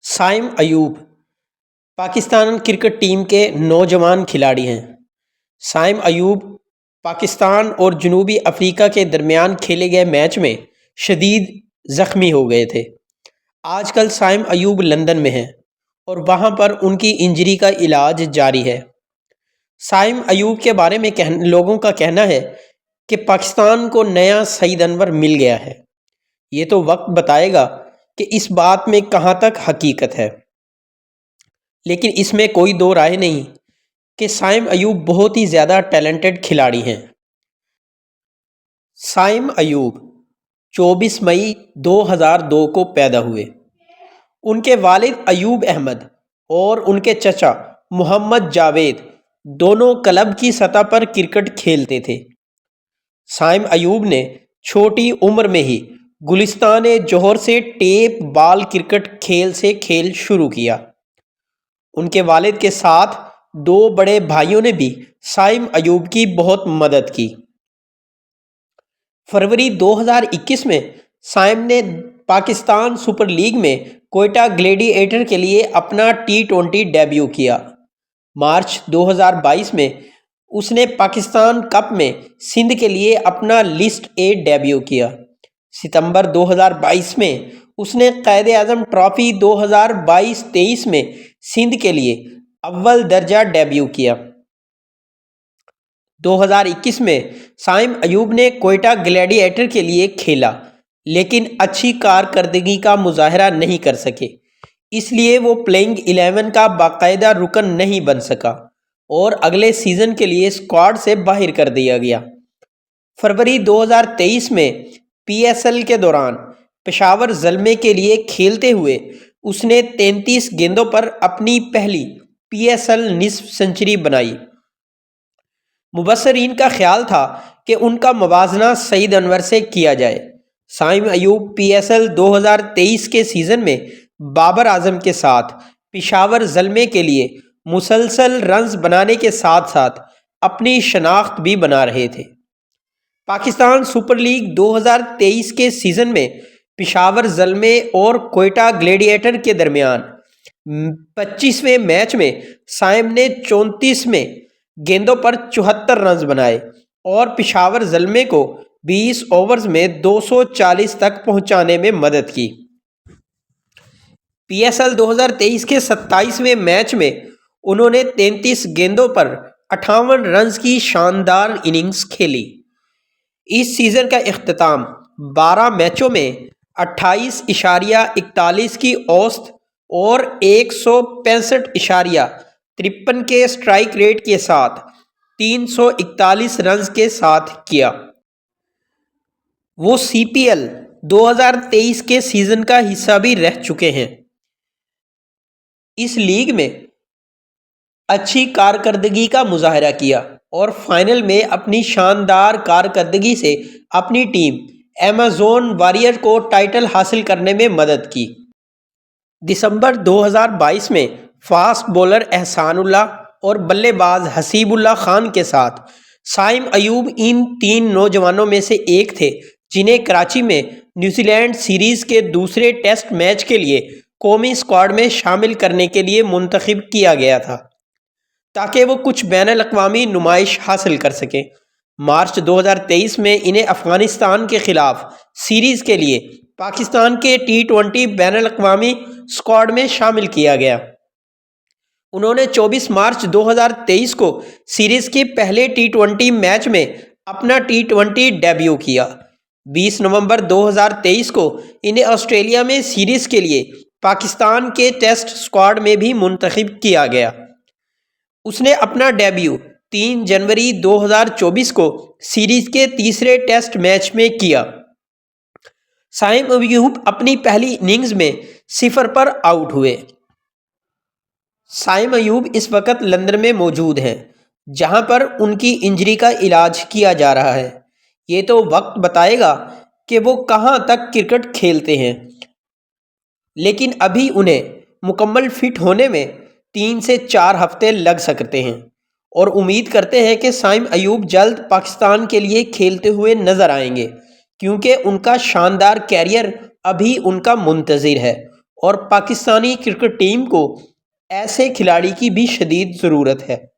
سائم Ayub Pakistan cricket team کے نوجوان کھلاڑی ہیں۔ سائم ایوب پاکستان اور جنوبی افریقہ کے درمیان کھیلے گئے میچ میں شدید زخمی ہو گئے تھے۔ آج کل سائم ایوب لندن میں ہیں اور وہاں پر ان کی انجری کا علاج جاری ہے۔ سائم ایوب کے بارے میں لوگوں کا کہنا ہے کہ پاکستان کو نیا سعید انور مل گیا ہے۔ یہ تو وقت بتائے گا کہ اس بات میں کہاں تک حقیقت ہے، لیکن اس میں کوئی دو رائے نہیں کہ سائم ایوب بہت ہی زیادہ ٹیلنٹڈ کھلاڑی ہیں۔ سائم ایوب 24 مئی 2002 کو پیدا ہوئے۔ ان کے والد ایوب احمد اور ان کے چچا محمد جاوید دونوں کلب کی سطح پر کرکٹ کھیلتے تھے۔ سائم ایوب نے چھوٹی عمر میں ہی گلستان جوہر سے ٹیپ بال کرکٹ کھیل شروع کیا۔ ان کے والد کے ساتھ 2 بڑے بھائیوں نے بھی سائم ایوب کی بہت مدد کی۔ فروری 2021 میں سائم نے پاکستان سپر لیگ میں کوئٹہ گلیڈی ایٹر کے لیے اپنا T20 ڈیبیو کیا۔ مارچ 2022 میں اس نے پاکستان کپ میں سندھ کے لیے اپنا لسٹ اے ڈیبیو کیا۔ ستمبر 2022 میں اس نے قائد اعظم ٹرافی 2022-23 میں سندھ کے لیے اول درجہ ڈیبیو کیا۔ 2021 میں سائم ایوب نے کوئٹہ گلیڈی ایٹر کے لیے کھیلا، لیکن اچھی کارکردگی کا مظاہرہ نہیں کر سکے، اس لیے وہ پلئنگ 11 کا باقاعدہ رکن نہیں بن سکا اور اگلے سیزن کے لیے اسکواڈ سے باہر کر دیا گیا۔ فروری 2023 میں PSL کے دوران پشاور زلمے کے لیے کھیلتے ہوئے اس نے 33 گیندوں پر اپنی پہلی PSL نصف سنچری بنائی۔ مبصرین کا خیال تھا کہ ان کا موازنہ سعید انور سے کیا جائے۔ سائم ایوب PSL 2023 کے سیزن میں بابر اعظم کے ساتھ پشاور زلمے کے لیے مسلسل رنز بنانے کے ساتھ ساتھ اپنی شناخت بھی بنا رہے تھے۔ پاکستان سپر لیگ 2023 کے سیزن میں پشاور زلمے اور کوئٹہ گلیڈی ایٹر کے درمیان 25ویں میچ میں سائم نے 34 گیندوں پر 74 رنز بنائے اور پشاور زلمے کو 20 اوورز میں 240 تک پہنچانے میں مدد کی۔ PSL 2023 کے 27ویں میچ میں انہوں نے 33 گیندوں پر 58 رنز کی شاندار اننگز کھیلی۔ اس سیزن کا اختتام 12 میچوں میں 28.41 کی اوسط اور 165.53 کے اسٹرائک ریٹ کے ساتھ 341 رنز کے ساتھ کیا۔ وہ CPL 2023 کے سیزن کا حصہ بھی رہ چکے ہیں۔ اس لیگ میں اچھی کارکردگی کا مظاہرہ کیا اور فائنل میں اپنی شاندار کارکردگی سے اپنی ٹیم ایمیزون واریر کو ٹائٹل حاصل کرنے میں مدد کی۔ دسمبر 2022 میں فاسٹ بولر احسان اللہ اور بلے باز حسیب اللہ خان کے ساتھ سائم ایوب ان 3 نوجوانوں میں سے ایک تھے جنہیں کراچی میں نیوزی لینڈ سیریز کے دوسرے ٹیسٹ میچ کے لیے قومی اسکواڈ میں شامل کرنے کے لیے منتخب کیا گیا تھا تاکہ وہ کچھ بین الاقوامی نمائش حاصل کر سکیں۔ مارچ 2023 میں انہیں افغانستان کے خلاف سیریز کے لیے پاکستان کے T20 بین الاقوامی اسکواڈ میں شامل کیا گیا۔ انہوں نے 24 مارچ 2023 کو سیریز کے پہلے T20 میچ میں اپنا T20 ڈیبیو کیا۔ 20 نومبر 2023 کو انہیں آسٹریلیا میں سیریز کے لیے پاکستان کے ٹیسٹ اسکواڈ میں بھی منتخب کیا گیا۔ اس نے اپنا ڈیبیو 3 جنوری 2024 کو سیریز کے تیسرے ٹیسٹ میچ میں کیا۔ سائم ایوب اپنی پہلی اننگز میں 0 پر آؤٹ ہوئے۔ سائم ایوب اس وقت لندن میں موجود ہیں جہاں پر ان کی انجری کا علاج کیا جا رہا ہے۔ یہ تو وقت بتائے گا کہ وہ کہاں تک کرکٹ کھیلتے ہیں، لیکن ابھی انہیں مکمل فٹ ہونے میں 3 سے 4 ہفتے لگ سکتے ہیں اور امید کرتے ہیں کہ سائم ایوب جلد پاکستان کے لیے کھیلتے ہوئے نظر آئیں گے، کیونکہ ان کا شاندار کیریئر ابھی ان کا منتظر ہے اور پاکستانی کرکٹ ٹیم کو ایسے کھلاڑی کی بھی شدید ضرورت ہے۔